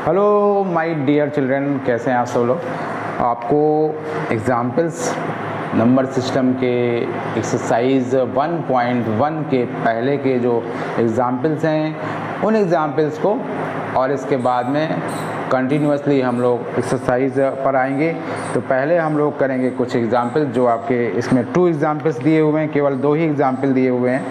Hello my dear children, कैसे हैं आप सब लोग। आपको एग्जाम्पल्स नंबर सिस्टम के एक्सरसाइज 1.1 के पहले के जो एग्जाम्पल्स हैं उन एग्जाम्पल्स को और इसके बाद में कंटिन्यूसली हम लोग एक्सरसाइज पर आएंगे। तो पहले हम लोग करेंगे कुछ एग्जाम्पल जो आपके इसमें 2 एग्जाम्पल्स दिए हुए हैं, केवल 2 ही एग्जाम्पल दिए हुए हैं।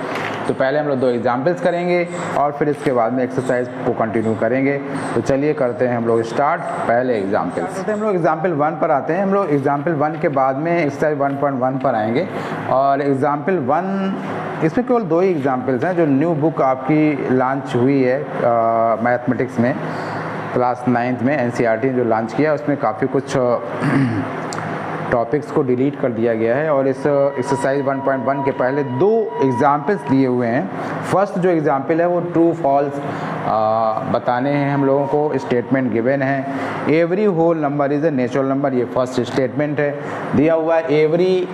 तो पहले हम लोग 2 एग्जाम्पल्स करेंगे और फिर इसके बाद में एक्सरसाइज को कंटिन्यू करेंगे। तो चलिए करते हैं हम लोग स्टार्ट। पहले एग्जाम्पल्स हम लोग एग्जाम्पल 1 पर आते हैं। हम लोग एग्जाम्पल 1 के बाद में एक्सरसाइज 1.1 पर आएंगे और एग्जाम्पल 1 इसमें केवल 2 ही एग्जाम्पल्स हैं। जो न्यू बुक आपकी लॉन्च हुई है मैथमेटिक्स में क्लास 9th में NCERT जो लॉन्च किया उसमें काफ़ी कुछ टॉपिक्स को डिलीट कर दिया गया है और इस एक्सरसाइज 1.1 के पहले 2 एग्जाम्पल्स दिए हुए हैं। फर्स्ट जो एग्जाम्पल है वो ट्रू फॉल्स बताने हैं हम लोगों को। स्टेटमेंट गिवन है every whole number is a natural number, ये फर्स्ट स्टेटमेंट है। दिया हुआ है every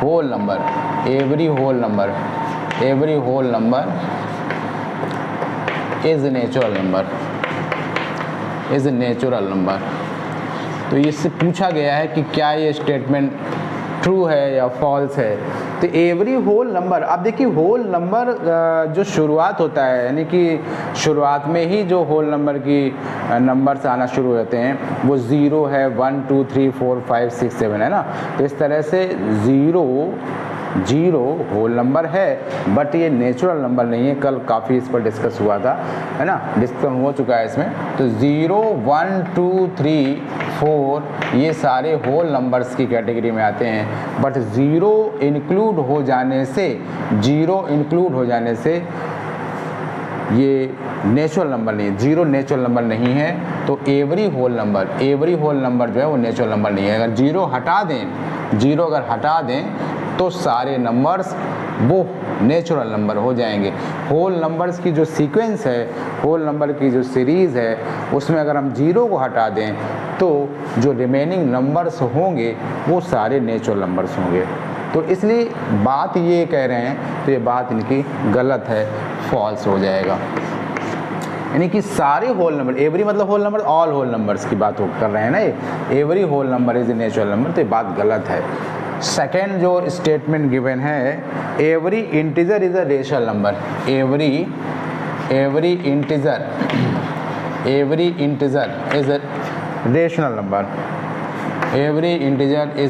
whole number is natural number. तो इससे पूछा गया है कि क्या ये स्टेटमेंट ट्रू है या फॉल्स है। तो एवरी होल नंबर, अब देखिए होल नंबर जो शुरुआत होता है यानी कि शुरुआत में ही जो होल नंबर की नंबर्स आना शुरू होते हैं वो 0 है, 1 2 3 4 5 6 7 है ना। तो इस तरह से 0 होल नंबर है बट ये नेचुरल नंबर नहीं है। कल काफ़ी इस पर डिस्कस हुआ था, है ना, डिस्कस हो चुका है इसमें। तो 0 1 2 3 4 ये सारे होल नंबर्स की कैटेगरी में आते हैं बट 0 इंक्लूड हो जाने से ये नेचुरल नंबर नहीं है। 0 नेचुरल नंबर नहीं है। तो एवरी होल नंबर जो है वो नेचुरल नंबर नहीं है। अगर 0 अगर हटा दें तो सारे नंबर्स वो नेचुरल नंबर हो जाएंगे। होल नंबर्स की जो सीक्वेंस है, होल नंबर की जो सीरीज़ है उसमें अगर हम 0 को हटा दें तो जो रिमेनिंग नंबर्स होंगे वो सारे नेचुरल नंबर्स होंगे। तो इसलिए बात ये कह रहे हैं तो ये बात इनकी गलत है, फॉल्स हो जाएगा। यानी कि सारे होल नंबर, एवरी मतलब whole number, all whole numbers की बात कर रहे हैं ना ये। Every whole number is a natural number, तो ये बात गलत है। सेकेंड जो स्टेटमेंट गिवन है every integer is a rational number. Every integer is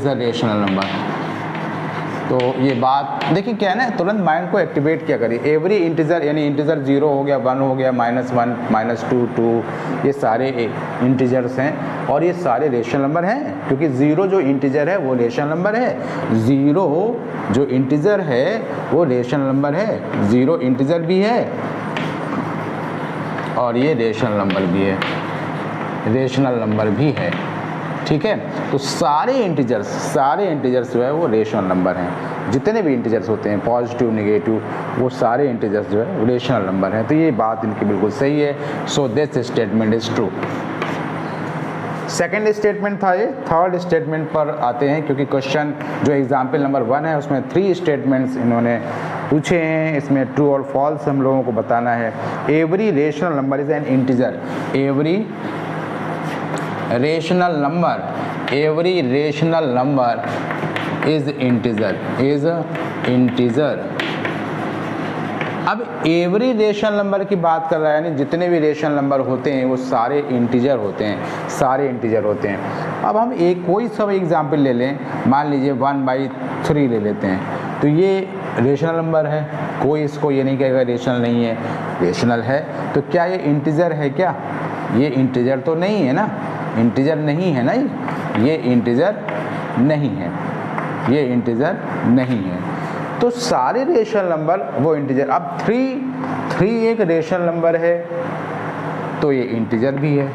a rational number. तो ये बात देखिए क्या है ना, तुरंत माइंड को एक्टिवेट क्या करिए। एवरी इंटीजर यानी इंटीजर 0 हो गया, 1 हो गया, -1 -2 2, ये सारे इंटीजर्स हैं और ये सारे रेशनल नंबर हैं क्योंकि 0 जो इंटीजर है वो रेशनल नंबर है। 0 जो इंटीजर है वो रेशनल नंबर है। 0 इंटीजर भी है और ये रेशनल नंबर भी है। ठीक है, तो सारे इंटीजर्स जो है वो रेशनल नंबर हैं। जितने भी इंटीजर्स होते हैं पॉजिटिव नेगेटिव वो सारे इंटीजर्स जो है रेशनल नंबर हैं। तो ये बात इनकी बिल्कुल सही है। So this statement is true. Second statement था ये। थर्ड स्टेटमेंट पर आते हैं क्योंकि क्वेश्चन जो एग्जाम्पल नंबर 1 है उसमें 3 स्टेटमेंट्स इन्होंने पूछे हैं। इसमें ट्रू और फॉल्स हम लोगों को बताना है। Every rational number is an integer. Every rational number is integer. अब एवरी रेशनल नंबर की बात कर रहा है यानी जितने भी रेशनल नंबर होते हैं वो सारे इंटीजर होते हैं। अब हम एक कोई सब एग्जाम्पल ले लें, मान लीजिए 1/3 ले लेते हैं। तो ये रेशनल नंबर है, कोई इसको ये नहीं कहेगा रेशनल नहीं है, रेशनल है। तो क्या ये इंटीजर है? क्या ये इंटीजर तो नहीं है ना, इंटीजर नहीं है ना, ये इंटीजर नहीं है। तो सारे रेशनल नंबर वो इंटीजर। अब 3 एक रेशनल नंबर है तो ये इंटीजर भी है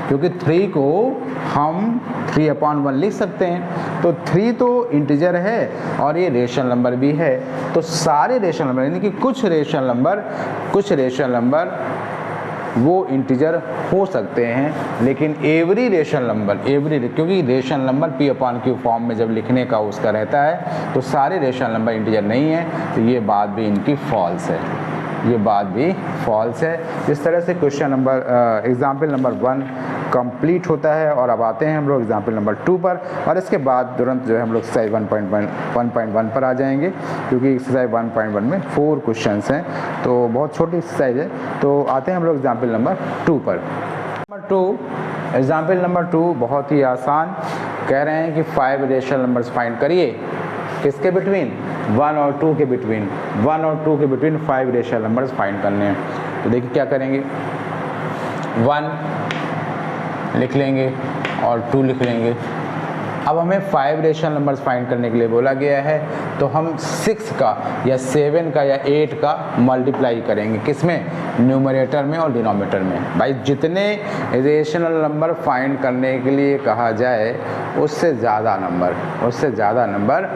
क्योंकि 3 को हम 3/1 लिख सकते हैं। तो 3 तो इंटीजर है और ये रेशनल नंबर भी है। तो सारे रेशनल नंबर यानी कि कुछ रेशनल नंबर वो इंटीजर हो सकते हैं लेकिन एवरी रेशनल नंबर क्योंकि रेशनल नंबर P/Q फॉर्म में जब लिखने का उसका रहता है तो सारे रेशनल नंबर इंटीजर नहीं है। तो ये बात भी इनकी फॉल्स है। ये बात भी फॉल्स है। इस तरह से question number example number 1 complete होता है। और अब आते हैं हम लोग एग्जाम्पल नंबर 2 पर, और इसके बाद तुरंत जो है हम लोग एक्सरसाइज 1.1 पर आ जाएंगे, क्योंकि एक्सरसाइज 1.1 में 4 क्वेश्चंस हैं, तो बहुत छोटी एक्सरसाइज है। तो आते हैं हम लोग एग्जाम्पल नंबर 2 पर। नंबर 2, एग्जाम्पल नंबर 2 बहुत ही आसान, कह रहे हैं कि 5 रेशनल नंबर्स फाइंड करिए, किसके बिटवीन, 1 और 2 के बिटवीन, 1 और 2 के बिटवीन 5 रेशनल नंबर्स फाइंड करने हैं। तो देखिए क्या करेंगे, 1 लिख लेंगे और 2 लिख लेंगे। अब हमें 5 रेशनल नंबर्स फाइंड करने के लिए बोला गया है, तो हम 6 का या 7 का या 8 का मल्टीप्लाई करेंगे, किसमें, न्यूमरेटर में और डिनोमिनेटर में। भाई जितने रेशनल नंबर फाइंड करने के लिए कहा जाए उससे ज़्यादा नंबर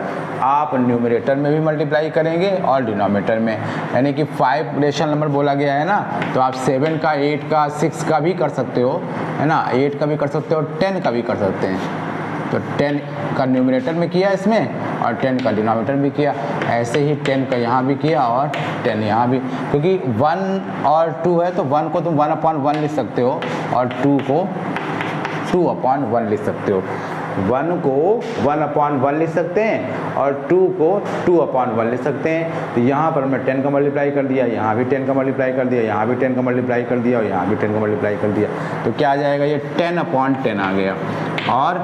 आप न्यूमरेटर में भी मल्टीप्लाई करेंगे और डिनोमिनेटर में। यानी कि 5 रेशनल नंबर बोला गया है ना, तो आप 7 का, 8 का, 6 का भी कर सकते हो, है ना, 8 का भी कर सकते हो और 10 का भी कर सकते हैं। तो 10 का न्यूमरेटर में किया इसमें और 10 का डिनोमिनेटर भी किया। ऐसे ही 10 का यहाँ भी किया और 10 यहाँ भी, क्योंकि 1 और 2 है तो 1 को तुम 1/1 लिख सकते हो और 2 को 2/1 लिख सकते हो। 1 को 1/1 लिख सकते हैं और 2 को 2/1 लिख सकते हैं। तो यहाँ पर मैं 10 का मल्टीप्लाई कर दिया, यहाँ भी 10 का मल्टीप्लाई कर दिया, यहाँ भी 10 का मल्टीप्लाई कर दिया और यहाँ भी 10 का मल्टीप्लाई कर दिया। तो क्या आ जाएगा, ये 10/10 आ गया और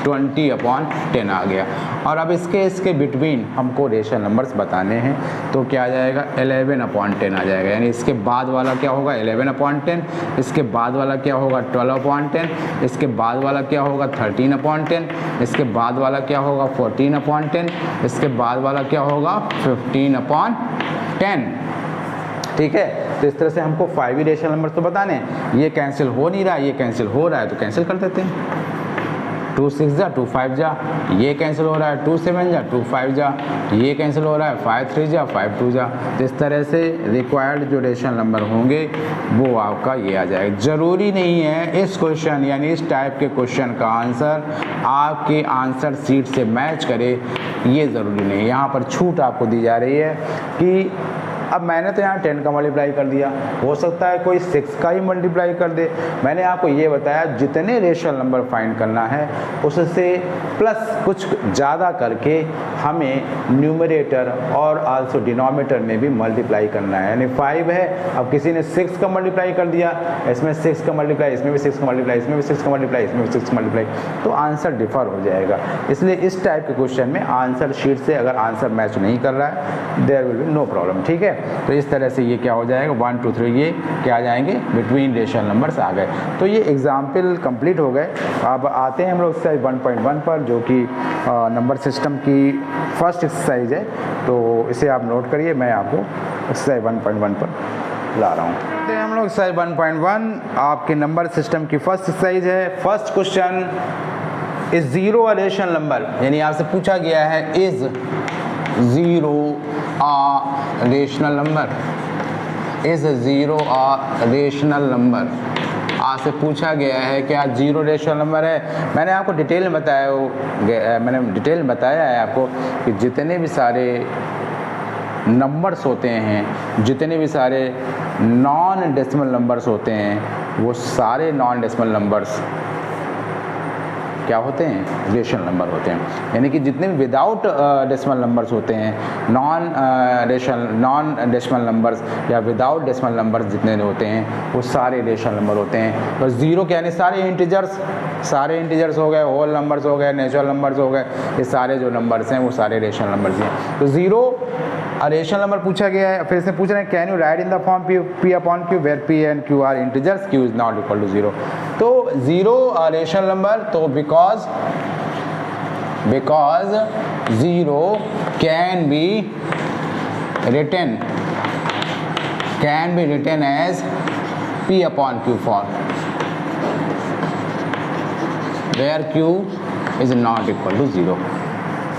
20/10 आ गया। और अब इसके बिटवीन हमको रेशनल नंबर्स बताने हैं, तो क्या आ जाएगा, 11/10 आ जाएगा। यानी इसके बाद वाला क्या होगा, 11/10, इसके बाद वाला क्या होगा, 12/10, इसके बाद वाला क्या होगा, 13/10, इसके बाद वाला क्या होगा, 14/10, इसके बाद वाला क्या होगा, 15/10। ठीक है, तो इस तरह से हमको 5 ही रेशनल नंबर्स तो बताने हैं। ये कैंसिल हो नहीं रहा है, ये कैंसिल हो रहा है, तो कैंसिल कर देते हैं। 2 6 जा, 2 5 जा, ये कैंसिल हो रहा है, 2 7 जा, 2 5 जा, ये कैंसिल हो रहा है, 5 3 जा, 5 2 जा। तो इस तरह से रिक्वायर्ड जो रेशनल नंबर होंगे वो आपका ये आ जाएगा। ज़रूरी नहीं है इस क्वेश्चन यानी इस टाइप के क्वेश्चन का आंसर आपके आंसर शीट से मैच करे, ये ज़रूरी नहीं है। यहाँ पर छूट आपको दी जा रही है कि अब मैंने तो यहाँ 10 का मल्टीप्लाई कर दिया, हो सकता है कोई 6 का ही मल्टीप्लाई कर दे। मैंने आपको ये बताया जितने रेशनल नंबर फाइंड करना है उससे प्लस कुछ ज़्यादा करके हमें न्यूमरेटर और आल्सो डिनोमिनेटर में भी मल्टीप्लाई करना है। यानी 5 है, अब किसी ने 6 का मल्टीप्लाई कर दिया, इसमें 6 का मल्टीप्लाई, इसमें भी 6 का मल्टीप्लाई, इसमें भी 6 का मल्टीप्लाई, इसमें भी 6 का मल्टीप्लाई, तो आंसर डिफर हो जाएगा। इसलिए इस टाइप के क्वेश्चन में आंसर शीट से अगर आंसर मैच नहीं कर रहा है there will be no problem. ठीक है, तो इस तरह से ये क्या हो जाएगा, 1 2 3 ये क्या आ जाएंगे, बिटवीन रेशनल नंबर्स आ गए। तो ये एग्जाम्पल कंप्लीट हो गए। अब आते हैं हम लोग एक्सरसाइज 1.1 पर, जो कि नंबर सिस्टम की फर्स्ट एक्सरसाइज है। तो इसे आप नोट करिए, मैं आपको एक्सरसाइज 1.1 पर ला रहा हूँ। तो हम लोग एक्सरसाइज 1.1 आपके नंबर सिस्टम की फर्स्ट एक्सरसाइज है। First question, is zero a rational number, यानी आपसे पूछा गया है is zero a rational number, is zero a rational number। आपसे पूछा गया है कि आज 0 रेशनल नंबर है। मैंने आपको डिटेल में बताया है आपको कि जितने भी सारे नंबर्स होते हैं, जितने भी सारे नॉन डेसिमल नंबर्स होते हैं, वो सारे नॉन डेसिमल नंबर्स क्या होते हैं, रेशनल नंबर होते हैं। यानी कि जितने भी विदाउट डेसिमल नंबर्स होते हैं, नॉन डेसिमल नंबर्स या विदाउट डेसिमल नंबर्स जितने होते हैं वो सारे रेशनल नंबर होते हैं। तो जीरो के यानी सारे इंटीजर्स हो गए, होल नंबर्स हो गए, नेचुरल नंबर्स हो गए, ये सारे जो नंबर्स हैं वो सारे रेशनल नंबर्स हैं। तो जीरो रेशनल नंबर पूछा गया है। फिर से पूछ रहे हैं can you write in the form P upon Q where P and Q are integers, Q is not equal to 0। तो 0 रेशनल नंबर, तो because 0 can be written as P upon Q form where Q is not equal to 0।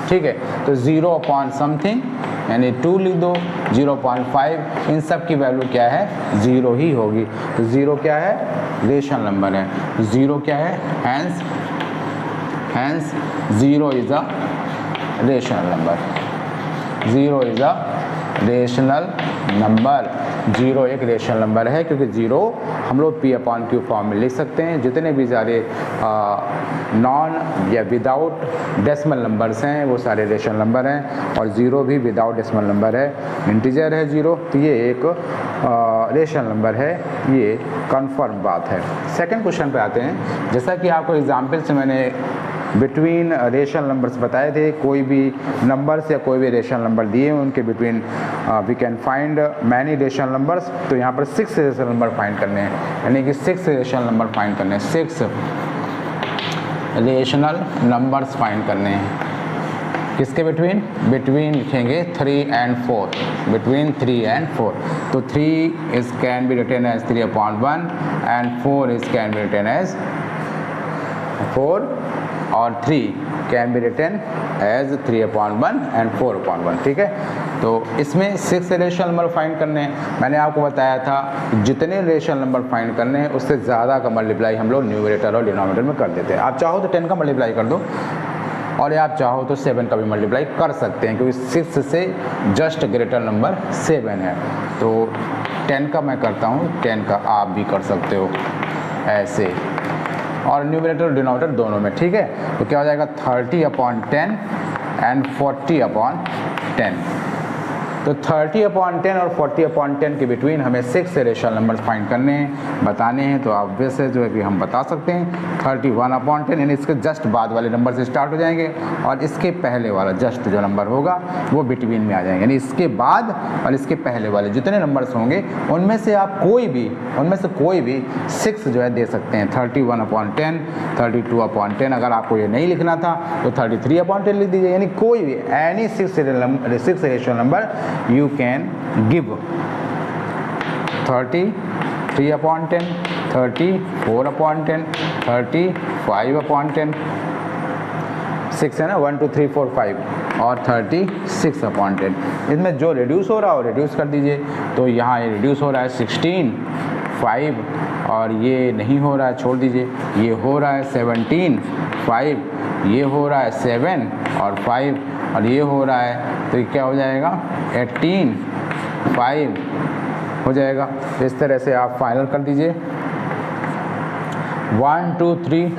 ठीक है, तो 0 upon something यानी 2 लिख दो, 0.5, इन सब की वैल्यू क्या है, 0 ही होगी। तो 0 क्या है, रेशनल नंबर है। 0 क्या है, hence 0 is a rational number. 0 is a rational number. Zero एक रेशनल नंबर है, क्योंकि जीरो हम लोग p/q फॉर्म में लिख सकते हैं। जितने भी सारे नॉन या विदाउट डेसिमल नंबर्स हैं वो सारे रेशनल नंबर हैं, और ज़ीरो भी विदाउट डेसिमल नंबर है, इंटीजर है ज़ीरो, तो ये एक रेशनल नंबर है, ये कन्फर्म बात है। सेकंड क्वेश्चन पे आते हैं। जैसा कि आपको एग्जाम्पल से मैंने बिटवीन रेशनल नंबर्स बताए थे, कोई भी नंबर्स या कोई भी रेशनल नंबर दिए उनके between we can find many rational numbers. तो यहाँ पर 6 रेशनल नंबर फाइंड करने हैं, यानी कि 6 रेशनल नंबर फाइंड करने हैं, 6 रेशनल नंबर्स फाइंड करने हैं। किसके बिटवीन? बिटवीन लिखेंगे 3 and 4, बिटवीन 3 and 4। तो 3 is can be written as 3/1 and 4 is can be written as 4, और 3 can be written as 3/1 and 4/1। ठीक है, तो इसमें 6 रेशनल नंबर फाइंड करने हैं। मैंने आपको बताया था जितने रेशनल नंबर फाइंड करने हैं उससे ज़्यादा का मल्टीप्लाई हम लोग न्यूमरेटर और डिनोमिनेटर में कर देते हैं। आप चाहो तो 10 का मल्टीप्लाई कर दो, और आप चाहो तो 7 का भी मल्टीप्लाई कर सकते हैं, क्योंकि 6 से जस्ट ग्रेटर नंबर 7 है। तो 10 का मैं करता हूँ, 10 का आप भी कर सकते हो ऐसे, और न्यूमरेटर और डिनोमिनेटर दोनों में। ठीक है, तो क्या हो जाएगा 30/10 एंड 40/10। तो 30/10 और 40/10 के बिटवीन हमें 6 रेशनल नंबर्स फाइंड करने हैं, बताने हैं। तो आप वैसे जो है कि हम बता सकते हैं 31/10, यानी इसके जस्ट बाद वाले नंबर से स्टार्ट हो जाएंगे, और इसके पहले वाला जस्ट जो नंबर होगा वो बिटवीन में आ जाएंगे। यानी इसके बाद और इसके पहले वाले जितने नंबर्स होंगे उनमें से आप कोई भी 6 जो है दे सकते हैं। 31/10, 32/10। अगर आपको ये नहीं लिखना था तो 33/10 लिख दीजिए, यानी कोई भी any 6 rational number you can give। 33/10, 34/10, 35/10, 6 है ना, 1 2 3 4 5, और 36/10। इसमें जो रिड्यूस हो रहा है वो रिड्यूस कर दीजिए। तो यहाँ ये रिड्यूस हो रहा है 16, 5, और ये नहीं हो रहा है, छोड़ dीजिए। ये हो रहा है 17, 5, ये हो रहा है 7 और 5, और ये हो रहा है, तो ये क्या हो जाएगा 18, 5 हो जाएगा। इस तरह से आप फाइनल कर दीजिए। 1 2 3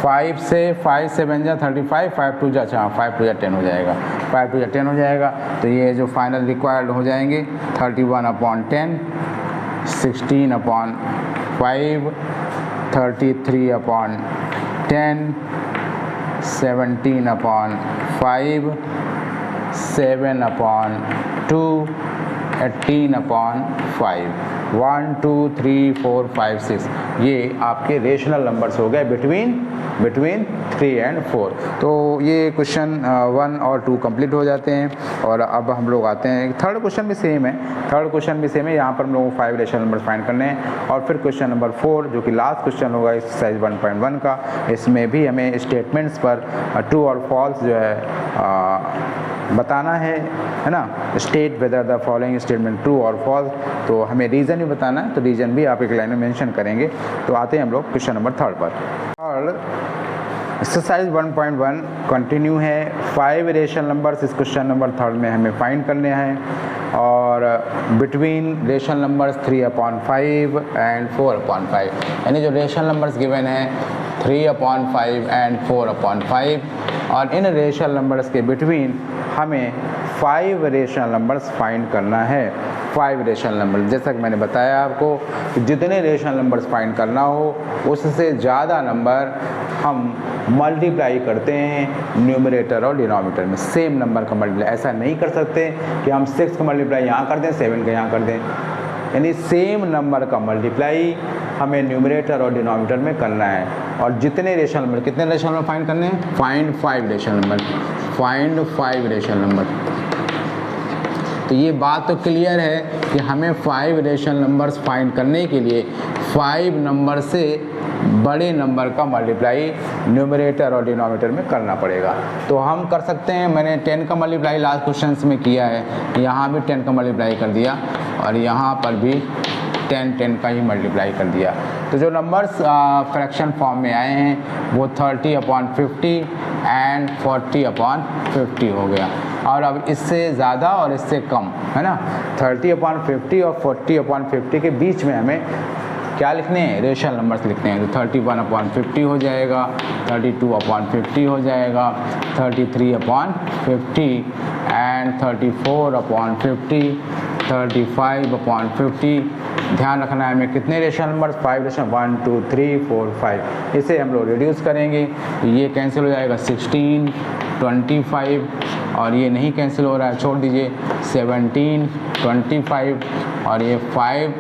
5 से 5 7 जा 35, 5 2 जा 5 2 जा 10 हो जाएगा, 5 2 जा 10 हो जाएगा। तो ये जो फाइनल रिक्वायर्ड हो जाएंगे 31/10, 16/5, 33/10, 17/5, 7/2, 18/5, 1 2 3 4 5 6। ये आपके रेशनल नंबर्स हो गए बिटवीन 3 and 4। तो ये क्वेश्चन 1 और 2 कंप्लीट हो जाते हैं। और अब हम लोग आते हैं, थर्ड क्वेश्चन भी सेम है। यहाँ पर हम लोगों को 5 रेशनल नंबर फाइंड करने हैं। और फिर क्वेश्चन नंबर 4 जो कि लास्ट क्वेश्चन होगा एक्सरसाइज 1.1 का, इसमें भी हमें स्टेटमेंट्स पर ट्रू और फॉल्स जो है बताना है ना। State whether the following statement true और फॉल्स। तो हमें रीज़न भी बताना है, तो रीज़न भी आप एक लाइन में मेंशन करेंगे। तो आते हैं हम लोग क्वेश्चन नंबर 3 पर। और एक्सरसाइज 1.1 कंटिन्यू है। 5 रेशनल नंबर्स इस क्वेश्चन नंबर 3 में हमें फाइंड करने हैं, और बिटवीन रेशनल नंबर्स 3/5 एंड 4/5। यानी जो रेशनल नंबर्स गिवन हैं 3/5 एंड 4/5, और इन रेशनल नंबर्स के बिटवीन हमें 5 रेशनल नंबर्स फाइंड करना है। 5 रेशनल नंबर, जैसा कि मैंने बताया आपको, जितने रेशनल नंबर्स फाइंड करना हो उससे ज़्यादा नंबर हम मल्टीप्लाई करते हैं न्यूमरेटर और डिनोमिनेटर में। सेम नंबर का मल्टीप्लाई ऐसा नहीं कर सकते कि हम 6 का मल्टीप्लाई यहाँ कर दें, 7 का यहाँ कर दें। यानी सेम नंबर का मल्टीप्लाई हमें न्यूमरेटर और डिनोमिनेटर में करना है। और जितने रेशनल नंबर, कितने रेशनल नंबर फाइंड करने हैं? Find 5 rational number, find 5 rational number. तो ये बात तो क्लियर है कि हमें 5 रेशनल नंबर्स फाइंड करने के लिए 5 नंबर से बड़े नंबर का मल्टीप्लाई न्यूमरेटर और डिनोमिनेटर में करना पड़ेगा। तो हम कर सकते हैं, मैंने 10 का मल्टीप्लाई लास्ट क्वेश्चंस में किया है, यहाँ भी 10 का मल्टीप्लाई कर दिया, और यहाँ पर भी 10 का ही मल्टीप्लाई कर दिया। तो जो नंबर्स फ्रैक्शन फॉर्म में आए हैं वो 30/50 एंड 40/50 हो गया। और अब इससे ज़्यादा और इससे कम, है ना, 30/50 और 40/50 के बीच में हमें क्या लिखने हैं, रेशनल नंबर्स लिखते हैं। तो 31/50 हो जाएगा, 32/50 हो जाएगा, 33/50 एंड 34/50, 35/50। ध्यान रखना है हमें कितने रेशनल नंबर्स, 5 रेशनल, 1 2 3 4 5। इसे हम लोग रिड्यूस करेंगे तो ये कैंसिल हो जाएगा, 16 25 और ये नहीं कैंसिल हो रहा है, छोड़ दीजिए, 17 25 और ये 5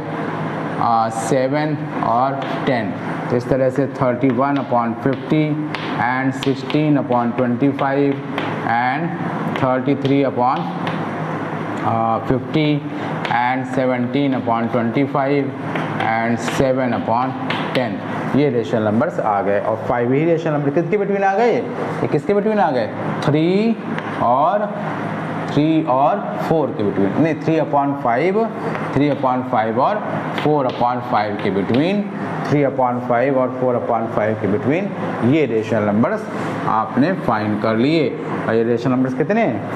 7 और 10। तो इस तरह से 31/50 एंड 16/25 एंड 33/50 एंड 17/25 एंड 7/10 ये रेशनल नंबर्स आ गए। और 5 ही रेशनल नंबर किसके बिटवीन आ गए, ये किसके बिटवीन आ गए, 3 और 4 के बिटवीन, नहीं 3/5 और 4/5 के बिटवीन, 3/5 और 4/5 के बिटवीन ये रेशनल नंबर्स आपने फाइंड कर लिए। और ये रेशनल नंबर्स कितने हैं,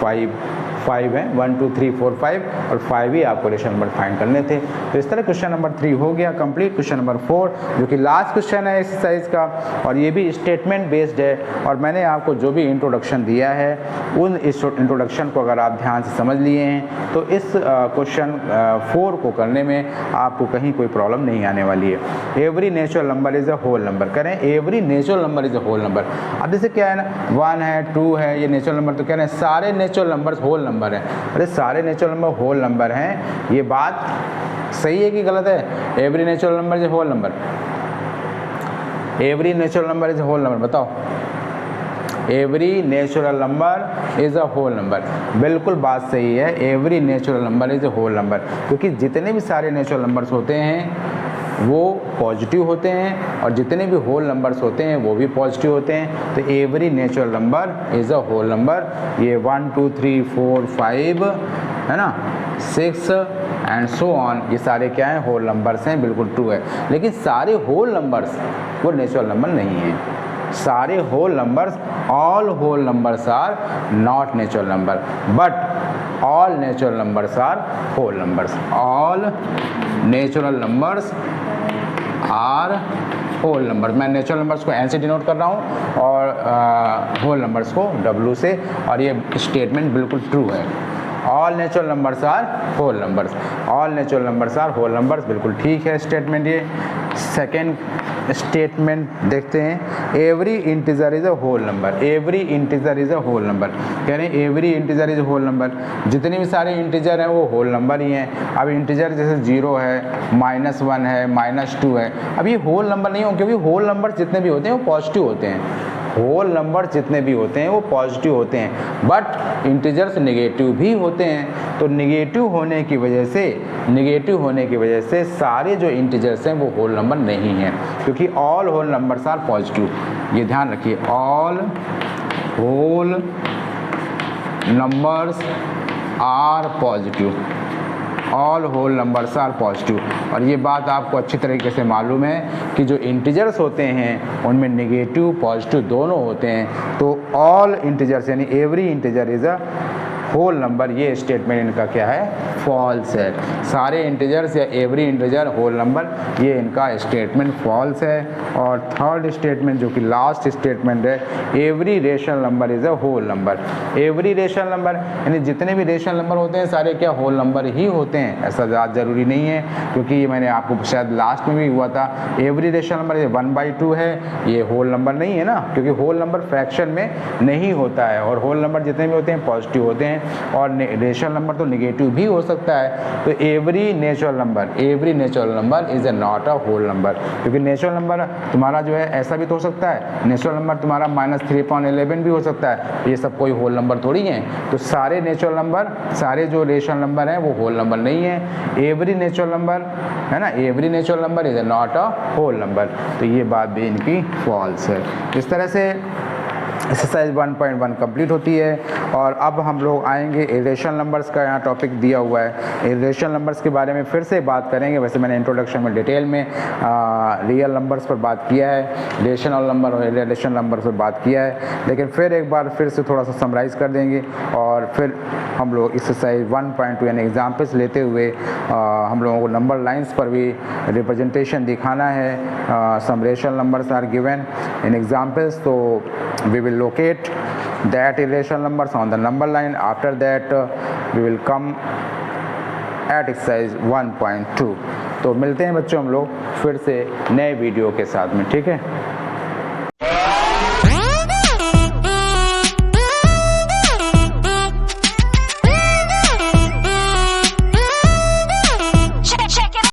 5 हैं, 1 2 3 4 5 और 5 ही आपको रेशनल नंबर फाइंड करने थे। तो इस तरह क्वेश्चन नंबर 3 हो गया कंप्लीट। क्वेश्चन नंबर 4 जो कि लास्ट क्वेश्चन है एक्सरसाइज का, और ये भी स्टेटमेंट बेस्ड है। और मैंने आपको जो भी इंट्रोडक्शन दिया है उन इस इंट्रोडक्शन को अगर आप ध्यान से समझ लिए हैं तो इस क्वेश्चन 4 को करने में आपको कहीं कोई प्रॉब्लम नहीं आने वाली है। Every natural number is a whole number, करें every natural number is a whole number. अब जैसे क्या है ना, 1 है 2 है, ये नेचुरल नंबर, तो कह रहे हैं सारे नेचुरल नंबर्स होल नंबर है। अरे सारे नेचुरल नंबर होल नंबर हैं, ये बात सही है कि गलत है? Every natural number is whole number, every natural number is whole number, बताओ। Every natural number is a whole number, बिल्कुल बात सही है, every natural number is a whole number, क्योंकि जितने भी सारे नेचुरल नंबर्स होते हैं वो पॉजिटिव होते हैं और जितने भी होल नंबर्स होते हैं वो भी पॉजिटिव होते हैं। तो every natural number is a whole number. ये 1 2 3 4 5 है ना, 6 एंड सो ऑन, ये सारे क्या हैं, होल नंबर्स हैं, बिल्कुल ट्रू है। लेकिन सारे होल नंबर्स वो नेचुरल नंबर नहीं हैं। सारे whole numbers, all whole numbers are not natural number, but all natural numbers are whole numbers. All natural numbers are whole number. मैं नेचुरल नंबर्स को एन से डिनोट कर रहा हूँ और होल नंबर्स को डब्ल्यू से, और ये स्टेटमेंट बिल्कुल ट्रू है। All natural numbers are whole numbers, all natural numbers are whole numbers, बिल्कुल ठीक है स्टेटमेंट ये। सेकेंड स्टेटमेंट देखते हैं, every integer is a whole number, every integer is a whole number. कह रहे हैं every integer is a whole number, जितने भी सारे इंटीजर हैं वो होल नंबर ही हैं। अब इंटीजर जैसे 0 है, -1 है, -2 है, अब ये होल नंबर नहीं हो, क्योंकि होल नंबर जितने भी होते हैं वो पॉजिटिव होते हैं। होल नंबर जितने भी होते हैं वो पॉजिटिव होते हैं, बट इंटीजर्स नेगेटिव भी होते हैं। तो नेगेटिव होने की वजह से सारे जो इंटीजर्स हैं वो होल नंबर नहीं हैं, क्योंकि all whole numbers are positive. ये ध्यान रखिए, all whole numbers are positive, all whole numbers are positive. और ये बात आपको अच्छी तरीके से मालूम है कि जो इंटीजर्स होते हैं उनमें नेगेटिव पॉजिटिव दोनों होते हैं। तो ऑल इंटीजर्स यानी every integer is a whole number, ये स्टेटमेंट इनका क्या है, फॉल्स है। सारे इंटीजर्स या एवरी इंटीजर होल नंबर, ये इनका स्टेटमेंट फॉल्स है। और थर्ड स्टेटमेंट जो कि लास्ट स्टेटमेंट है, every rational number is a whole number. Every rational number यानी जितने भी रेशनल नंबर होते हैं सारे क्या होल नंबर ही होते हैं, ऐसा ज़्यादा ज़रूरी नहीं है, क्योंकि ये मैंने आपको शायद लास्ट में भी हुआ था, एवरी रेशनल नंबर 1/2 है, ये होल नंबर नहीं है ना, क्योंकि होल नंबर फ्रैक्शन में नहीं होता है और होल नंबर जितने भी होते हैं पॉजिटिव होते हैं और रेशनल नंबर तो नेगेटिव भी हो सकता है। तो every natural number is a not a whole number, क्योंकि नेचुरल नंबर तुम्हारा जो है ऐसा भी तो हो सकता है, नेचुरल नंबर तुम्हारा -3/11 भी हो सकता है, ये सब कोई होल नंबर थोड़ी है। तो सारे नेचुरल नंबर, सारे जो रेशनल नंबर हैं वो होल नंबर नहीं है। एवरी नेचुरल नंबर है ना, every natural number is a not a whole number, तो ये बात भी इनकी फॉल्स है। इस तरह से एक्सरसाइज 1.1 कंप्लीट होती है। और अब हम लोग आएंगे इरेशनल नंबर्स का, यहाँ टॉपिक दिया हुआ है। इरेशनल नंबर्स के बारे में फिर से बात करेंगे। वैसे मैंने इंट्रोडक्शन में डिटेल में रियल नंबर्स पर बात किया है, रेशनल नंबर और इरेशनल नंबर पर बात किया है, लेकिन फिर एक बार फिर से थोड़ा सा समराइज़ कर देंगे और फिर हम लोग एक्सरसाइज 1.2 यानी एग्जाम्पल्स लेते हुए हम लोगों को नंबर लाइंस पर भी रिप्रेजेंटेशन दिखाना है। Some rational numbers are given in examples, तो we will locate that irrational numbers on the number line. After that we will come at exercise 1.2। तो मिलते हैं बच्चों हम लोग फिर से नए वीडियो के साथ में, ठीक है।